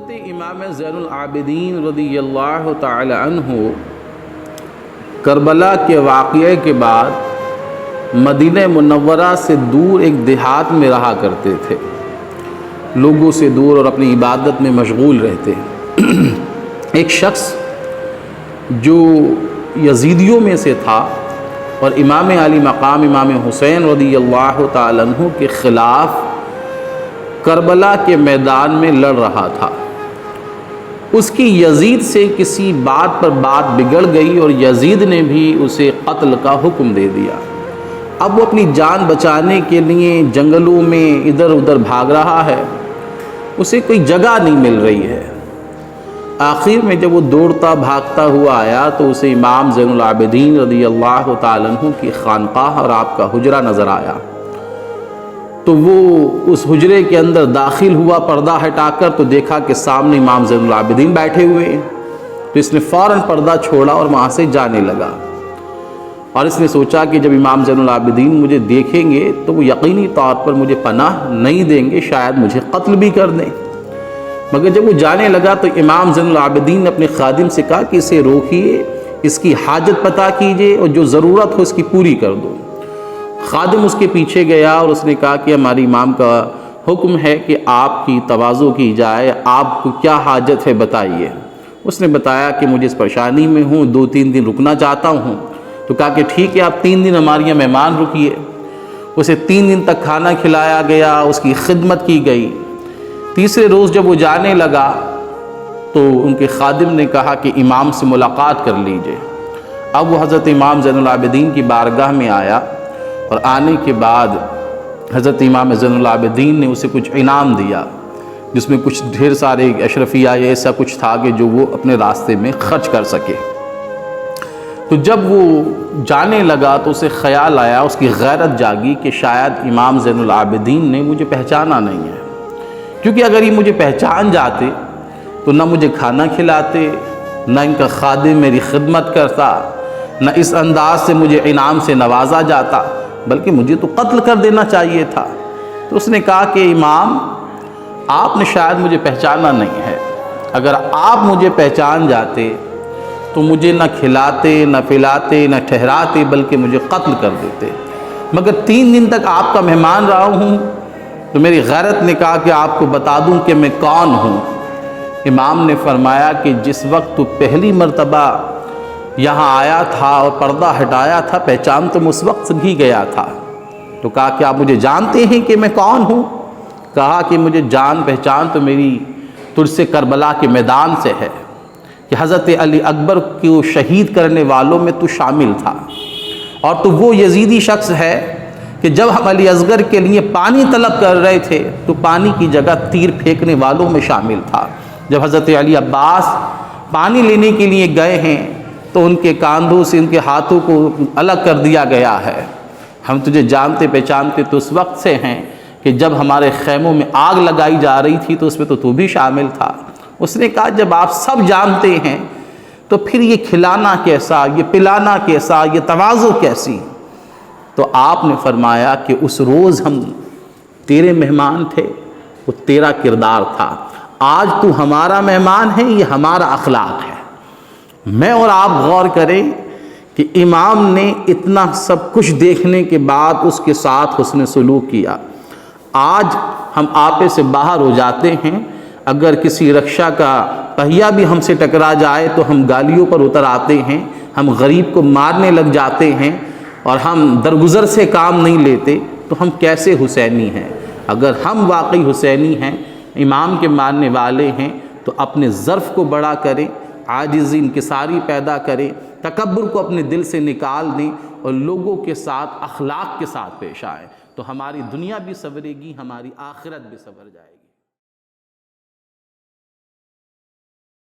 حضرت امام زین العابدین رضی اللہ تعالی عنہ کربلا کے واقعے کے بعد مدینہ منورہ سے دور ایک دیہات میں رہا کرتے تھے، لوگوں سے دور اور اپنی عبادت میں مشغول رہتے ہیں۔ ایک شخص جو یزیدیوں میں سے تھا اور امام علی مقام امام حسین رضی اللہ تعالی عنہ کے خلاف کربلا کے میدان میں لڑ رہا تھا، اس کی یزید سے کسی بات پر بات بگڑ گئی اور یزید نے بھی اسے قتل کا حکم دے دیا۔ اب وہ اپنی جان بچانے کے لیے جنگلوں میں ادھر ادھر بھاگ رہا ہے، اسے کوئی جگہ نہیں مل رہی ہے۔ آخر میں جب وہ دوڑتا بھاگتا ہوا آیا تو اسے امام زین العابدین رضی اللہ تعالیٰ عنہ کی خانقاہ اور آپ کا حجرہ نظر آیا، تو وہ اس حجرے کے اندر داخل ہوا پردہ ہٹا کر، تو دیکھا کہ سامنے امام زین العابدین بیٹھے ہوئے ہیں، تو اس نے فوراً پردہ چھوڑا اور وہاں سے جانے لگا، اور اس نے سوچا کہ جب امام زین العابدین مجھے دیکھیں گے تو وہ یقینی طور پر مجھے پناہ نہیں دیں گے، شاید مجھے قتل بھی کر دیں۔ مگر جب وہ جانے لگا تو امام زین العابدین نے اپنے خادم سے کہا کہ اسے روکیے، اس کی حاجت پتہ کیجئے اور جو ضرورت ہو اس کی پوری کر دو۔ خادم اس کے پیچھے گیا اور اس نے کہا کہ ہماری امام کا حکم ہے کہ آپ کی تواضع کی جائے، آپ کو کیا حاجت ہے بتائیے۔ اس نے بتایا کہ مجھے اس پریشانی میں ہوں، 2-3 دن رکنا چاہتا ہوں۔ تو کہا کہ ٹھیک ہے، آپ 3 دن ہمارے یہاں مہمان رکیے۔ اسے 3 دن تک کھانا کھلایا گیا، اس کی خدمت کی گئی۔ تیسرے روز جب وہ جانے لگا تو ان کے خادم نے کہا کہ امام سے ملاقات کر لیجئے۔ اب وہ حضرت امام زین العابدین کی بارگاہ میں آیا، اور آنے کے بعد حضرت امام زین العابدین نے اسے کچھ انعام دیا، جس میں کچھ ڈھیر سارے اشرفیہ یا ایسا کچھ تھا کہ جو وہ اپنے راستے میں خرچ کر سکے۔ تو جب وہ جانے لگا تو اسے خیال آیا، اس کی غیرت جاگی کہ شاید امام زین العابدین نے مجھے پہچانا نہیں ہے، کیونکہ اگر یہ مجھے پہچان جاتے تو نہ مجھے کھانا کھلاتے، نہ ان کا خادم میری خدمت کرتا، نہ اس انداز سے مجھے انعام سے نوازا جاتا، بلکہ مجھے تو قتل کر دینا چاہیے تھا۔ تو اس نے کہا کہ امام، آپ نے شاید مجھے پہچانا نہیں ہے، اگر آپ مجھے پہچان جاتے تو مجھے نہ کھلاتے نہ پلاتے نہ ٹھہراتے، بلکہ مجھے قتل کر دیتے۔ مگر 3 دن تک آپ کا مہمان رہا ہوں تو میری غیرت نے کہا کہ آپ کو بتا دوں کہ میں کون ہوں۔ امام نے فرمایا کہ جس وقت تو پہلی مرتبہ یہاں آیا تھا اور پردہ ہٹایا تھا، پہچان تو اس وقت ہی گیا تھا۔ تو کہا کہ آپ مجھے جانتے ہیں کہ میں کون ہوں؟ کہا کہ مجھے جان پہچان تو میری تجھ سے کربلا کے میدان سے ہے، کہ حضرت علی اکبر کو شہید کرنے والوں میں تو شامل تھا، اور تو وہ یزیدی شخص ہے کہ جب ہم علی اصغر کے لیے پانی طلب کر رہے تھے تو پانی کی جگہ تیر پھینکنے والوں میں شامل تھا۔ جب حضرت علی عباس پانی لینے کے لیے گئے ہیں تو ان کے کاندھوں سے ان کے ہاتھوں کو الگ کر دیا گیا ہے۔ ہم تجھے جانتے پہچانتے تو اس وقت سے ہیں کہ جب ہمارے خیموں میں آگ لگائی جا رہی تھی تو اس میں تو بھی شامل تھا۔ اس نے کہا جب آپ سب جانتے ہیں تو پھر یہ کھلانا کیسا، یہ پلانا کیسا، یہ تواضع کیسی؟ تو آپ نے فرمایا کہ اس روز ہم تیرے مہمان تھے، وہ تیرا کردار تھا، آج تو ہمارا مہمان ہے، یہ ہمارا اخلاق ہے۔ میں اور آپ غور کریں کہ امام نے اتنا سب کچھ دیکھنے کے بعد اس کے ساتھ حسن سلوک کیا۔ آج ہم آپے سے باہر ہو جاتے ہیں، اگر کسی رکشہ کا پہیہ بھی ہم سے ٹکرا جائے تو ہم گالیوں پر اتر آتے ہیں، ہم غریب کو مارنے لگ جاتے ہیں، اور ہم درگزر سے کام نہیں لیتے، تو ہم کیسے حسینی ہیں؟ اگر ہم واقعی حسینی ہیں، امام کے ماننے والے ہیں، تو اپنے ظرف کو بڑا کریں، عاجزی انکساری پیدا کریں، تکبر کو اپنے دل سے نکال دیں، اور لوگوں کے ساتھ اخلاق کے ساتھ پیش آئیں، تو ہماری دنیا بھی سنورے گی، ہماری آخرت بھی سنور جائے گی۔